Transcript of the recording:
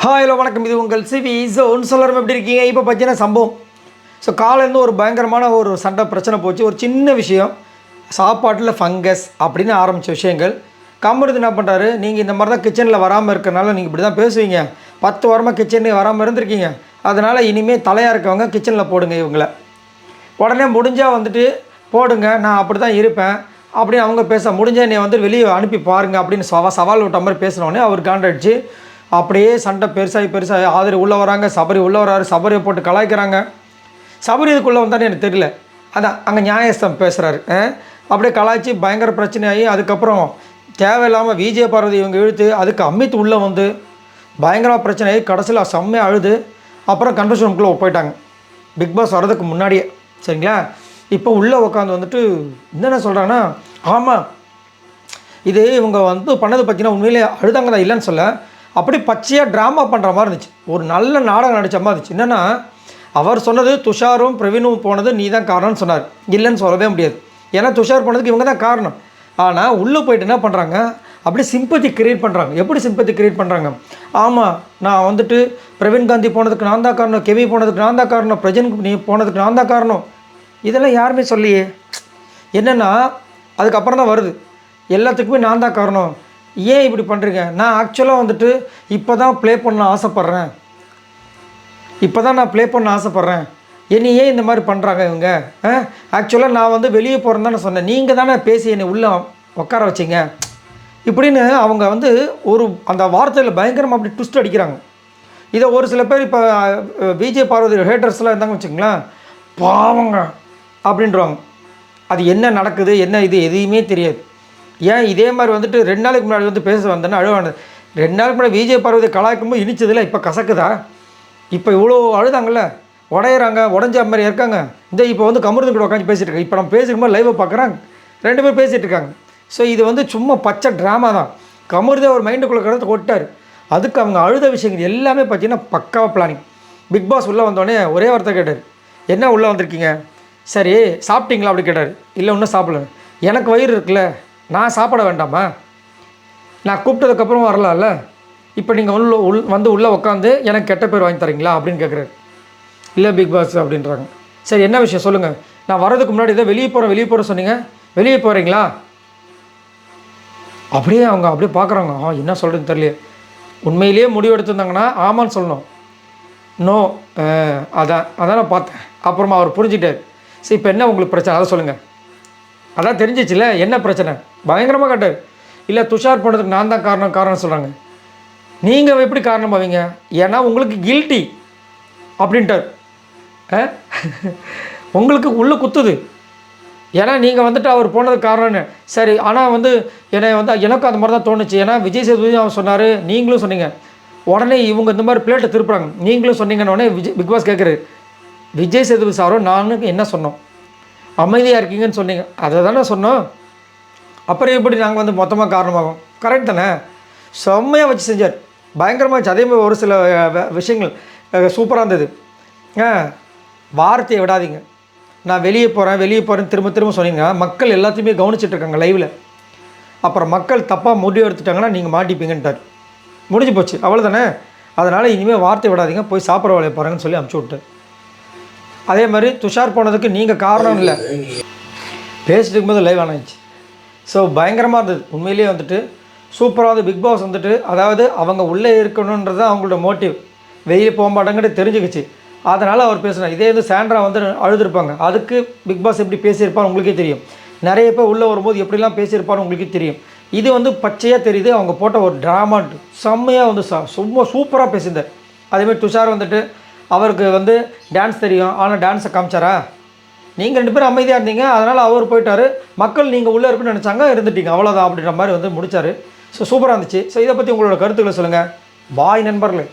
Hello வணக்கம். இது உங்கள் சிவி ஜோன். சொல்லரும் எப்படி இருக்கீங்க? இப்போ பார்த்தீங்கன்னா சம்பவம். ஸோ காலையிலேருந்து ஒரு பயங்கரமான ஒரு சண்டை பிரச்சனை போச்சு. ஒரு சின்ன விஷயம், சாப்பாட்டில் ஃபங்கஸ் அப்படின்னு ஆரம்பித்த விஷயங்கள். கம்பெனி என்ன பண்ணுறாரு, நீங்கள் இந்த மாதிரி தான் கிச்சனில் வராமல் இருக்கிறனால நீங்கள் இப்படி தான் பேசுவீங்க. 10 வாரமாக கிச்சனே வராமல் இருந்திருக்கீங்க, அதனால் இனிமேல் தலையாக இருக்கவங்க கிச்சனில் போடுங்க இவங்கள. உடனே முடிஞ்சால் வந்துட்டு போடுங்க, நான் அப்படி தான் இருப்பேன் அப்படின்னு அவங்க பேச முடிஞ்சால் என்னை வந்து வெளியே அனுப்பி பாருங்கள் அப்படின்னு சவால் விட்ட மாதிரி பேசினோடனே அவர் காண்டாயிடுச்சு. அப்படியே சண்டை பெருசாகி ஆதரி உள்ளே வராங்க, சபரி உள்ளே வராரு, சபரியை போட்டு கலாய்க்கிறாங்க. சபரி இதுக்குள்ளே வந்தானே எனக்கு தெரியல, அதான் அங்கே நியாயஸ்தம் பேசுகிறாரு. அப்படியே கலாய்ச்சி பயங்கர பிரச்சனையாகி அதுக்கப்புறம் தேவையில்லாமல் விஜய் பார்வதி இவங்க இழுத்து அதுக்கு அமித் உள்ளே வந்து பயங்கரமாக பிரச்சனையாகி கடைசியில் செம்மையாக அழுது அப்புறம் கன்ஃபெஷன் ரூம்குள்ளே போயிட்டாங்க. பிக் பாஸ் வர்றதுக்கு முன்னாடியே, சரிங்களா? இப்போ உள்ளே உட்காந்து வந்துட்டு என்னென்ன சொல்கிறாங்கன்னா, ஆமாம் இது இவங்க வந்து பண்ணது பார்த்தீங்கன்னா உண்மையிலே அழுதாங்க தான், இல்லைன்னு சொல்ல, அப்படி பச்சையாக ட்ராமா பண்ணுற மாதிரி இருந்துச்சு. ஒரு நல்ல நாடகம் நடித்த மாதிரி இருந்துச்சு. என்னென்னா அவர் சொன்னது துஷாரும் பிரவீனும் போனது நீ தான் காரணம்னு சொன்னார். இல்லைன்னு சொல்லவே முடியாது, ஏன்னா துஷார் போனதுக்கு இவங்க தான் காரணம். ஆனால் உள்ளே போயிட்டு என்ன பண்ணுறாங்க, அப்படி சிம்பத்தி க்ரியேட் பண்ணுறாங்க. எப்படி சிம்பத்தி க்ரியேட் பண்ணுறாங்க? ஆமாம் நான் வந்துட்டு பிரவீன் காந்தி போனதுக்கு நான் தான் காரணம், கெவி போனதுக்கு நான் தான் காரணம், பிரஜன் நீ போனதுக்கு நான் தான் காரணம். இதெல்லாம் யாருமே சொல்லியே. என்னென்னா அதுக்கப்புறம் தான் வருது, எல்லாத்துக்குமே நான் தான் காரணம். ஏன் இப்படி பண்ணுறீங்க? நான் ஆக்சுவலாக வந்துட்டு இப்போ தான் ப்ளே பண்ண ஆசைப்பட்றேன், நான் ப்ளே பண்ண ஆசைப்பட்றேன். என்னை ஏன் இந்த மாதிரி பண்ணுறாங்க இவங்க? ஆக்சுவலாக நான் வந்து வெளியே போகிறேன்னு தானே சொன்னேன், நீங்கள் தானே பேசி என்னை உள்ளே உட்கார வச்சிங்க இப்படின்னு அவங்க வந்து ஒரு அந்த வார்த்தையில் பயங்கரமாக அப்படி ட்விஸ்ட் அடிக்கிறாங்க. இதை ஒரு சில பேர் இப்போ விஜய் பார்வதி ஹேட்டர்ஸ்லாம் இருந்தாங்க வச்சுங்களேன், பாவங்க அப்படின்றவாங்க. அது என்ன நடக்குது என்ன இது எதையுமே தெரியாது. ஏன் இதே மாதிரி வந்துட்டு 2 நாளைக்கு முன்னாடி வந்து பேச வந்தேன்னா அழுவானது. 2 நாளைக்கு முன்னாடி விஜய் பார்வதி கலாய்க்கும்போது இனிச்சதில்லை, இப்போ கசக்குதா? இப்போ இவ்வளோ அழுதாங்கல்ல, உடையிறாங்க, உடஞ்ச மாதிரி இருக்காங்க. இந்த இப்போ வந்து கமருதன் கூட உட்காந்து பேசிகிட்டு இருக்காங்க. இப்போ நம்ம பேசிக்கும்போது லைவை பார்க்குறாங்க, 2 பேர் பேசிகிட்டு இருக்காங்க. ஸோ இது வந்து சும்மா பச்சை ட்ராமா தான். கமருதே ஒரு மைண்டுக்குள்ளே கடத்து கொட்டார். அதுக்கு அவங்க அழுத விஷயங்கள் எல்லாமே பார்த்தீங்கன்னா பக்காவாக பிளானிங். பிக் பாஸ் உள்ளே வந்தோடனே ஒரே வார்த்தை கேட்டார், என்ன உள்ளே வந்திருக்கீங்க? சரி சாப்பிட்டீங்களா அப்படி கேட்டார். இல்லை இன்னும் சாப்பிடல. எனக்கு வயிறு இருக்குல்ல, நான் சாப்பிட வேண்டாமா? நான் கூப்பிட்டதுக்கப்புறம் வரலாம்ல, இப்போ நீங்கள் வந்து உள்ளே உட்காந்து எனக்கு கெட்ட பேர் வாங்கி தரீங்களா அப்படின்னு கேட்குறாரு. இல்லை பிக் பாஸ் அப்படின்றாங்க. சரி என்ன விஷயம் சொல்லுங்கள். நான் வர்றதுக்கு முன்னாடி இதை வெளியே போகிறேன் சொன்னீங்க, வெளியே போகிறீங்களா? அப்படியே அவங்க அப்படியே பார்க்குறாங்க, என்ன சொல்கிறதுன்னு தெரியல. உண்மையிலேயே முடிவு எடுத்துருந்தாங்கன்னா ஆமான்னு சொல்லணும். நோ அதான் நான் பார்த்தேன். அப்புறமா அவர் புரிஞ்சுட்டார். சரி இப்போ என்ன உங்களுக்கு பிரச்சனை அதை சொல்லுங்கள். அதான் தெரிஞ்சிச்சுல என்ன பிரச்சனை. பயங்கரமாக கேட்டார். இல்லை துஷார் போனதுக்கு நான் தான் காரணம் சொல்கிறாங்க. நீங்கள் எப்படி காரணம் ஆவீங்க? ஏன்னா உங்களுக்கு கில்ட்டி அப்படின்ட்டார். உங்களுக்கு உள்ளே குத்துது, ஏன்னா நீங்கள் வந்துட்டு அவர் போனதுக்கு காரணம்னு. சரி ஆனால் வந்து என்னை வந்து எனக்கும் அந்த மாதிரி தான் தோணுச்சு. ஏன்னா விஜய் சேதுபதி அவர் சொன்னார், நீங்களும் சொன்னீங்க. உடனே இவங்க இந்த மாதிரி பிளேட்டை திருப்புறாங்க, நீங்களும் சொன்னீங்கன்னு. உடனே பிக் பாஸ் கேட்குறாரு, விஜய் சேதுபதி சாரும் நானும் என்ன சொன்னோம்? அமைதியாக இருக்கீங்கன்னு சொன்னீங்க, அதை தானே சொன்னோம். அப்புறம் எப்படி நாங்கள் வந்து மொத்தமாக காரணமாகும்? கரெக்ட் தானே? செம்மையாக வச்சு செஞ்சார், பயங்கரமாகச்சு. அதே மாதிரி ஒரு சில விஷயங்கள் சூப்பராக இருந்தது. வார்த்தையை விடாதீங்க. நான் வெளியே போகிறேன்னு திரும்ப சொன்னீங்கன்னா மக்கள் எல்லாத்தையுமே கவனிச்சிட்ருக்காங்க லைவில். அப்புறம் மக்கள் தப்பாக முடிவு எடுத்துட்டாங்கன்னா நீங்கள் மாட்டிப்பீங்கன்ட்டார். முடிஞ்சு போச்சு, அவ்வளோதானே. அதனால் இனிமேல் வார்த்தை விடாதீங்க, போய் சாப்பிட்ற வேலையை பாருங்கன்னு சொல்லி அனுப்பிச்சி விட்டார். அதே மாதிரி துஷார் போனதுக்கு நீங்கள் காரணம் இல்லை, பேசிட்டு இருக்கும்போது லைவ் ஆனாச்சு. ஸோ பயங்கரமாக இருந்தது உண்மையிலேயே. வந்துட்டு சூப்பராக வந்து பிக் பாஸ் வந்துட்டு, அதாவது அவங்க உள்ளே இருக்கணுன்றது அவங்களோட மோட்டிவ், வெளியே போக மாட்டாங்கன்னு தெரிஞ்சுக்கிச்சு. அதனால் அவர் பேசுனார். இதே வந்து சாண்ட்ரா வந்து அழுதுருப்பாங்க, அதுக்கு பிக் பாஸ் எப்படி பேசியிருப்பார் உங்களுக்கே தெரியும். நிறைய பேர் உள்ளே வரும்போது எப்படிலாம் பேசியிருப்பான்னு உங்களுக்கே தெரியும். இது வந்து பச்சையாக தெரியுது, அவங்க போட்ட ஒரு ட்ராமான்ட்டு செம்மையாக வந்து சும்மா சூப்பராக பேசியிருந்தார். அதேமாதிரி துஷார் வந்துட்டு அவருக்கு வந்து டான்ஸ் தெரியும், ஆனால் டான்ஸை காமிச்சாரா? நீங்கள் 2 பேரும் அமைதியாக இருந்தீங்க, அதனால் அவர் போயிட்டார். மக்கள் நீங்கள் உள்ளே இருக்குன்னு நினச்சாங்க, இருந்துட்டீங்க, அவ்வளோதான் அப்படின்ற மாதிரி வந்து முடித்தார். ஸோ சூப்பராக இருந்துச்சு. ஸோ இதை பற்றி உங்களோட கருத்துக்களை சொல்லுங்கள். பாய் நண்பர்களே.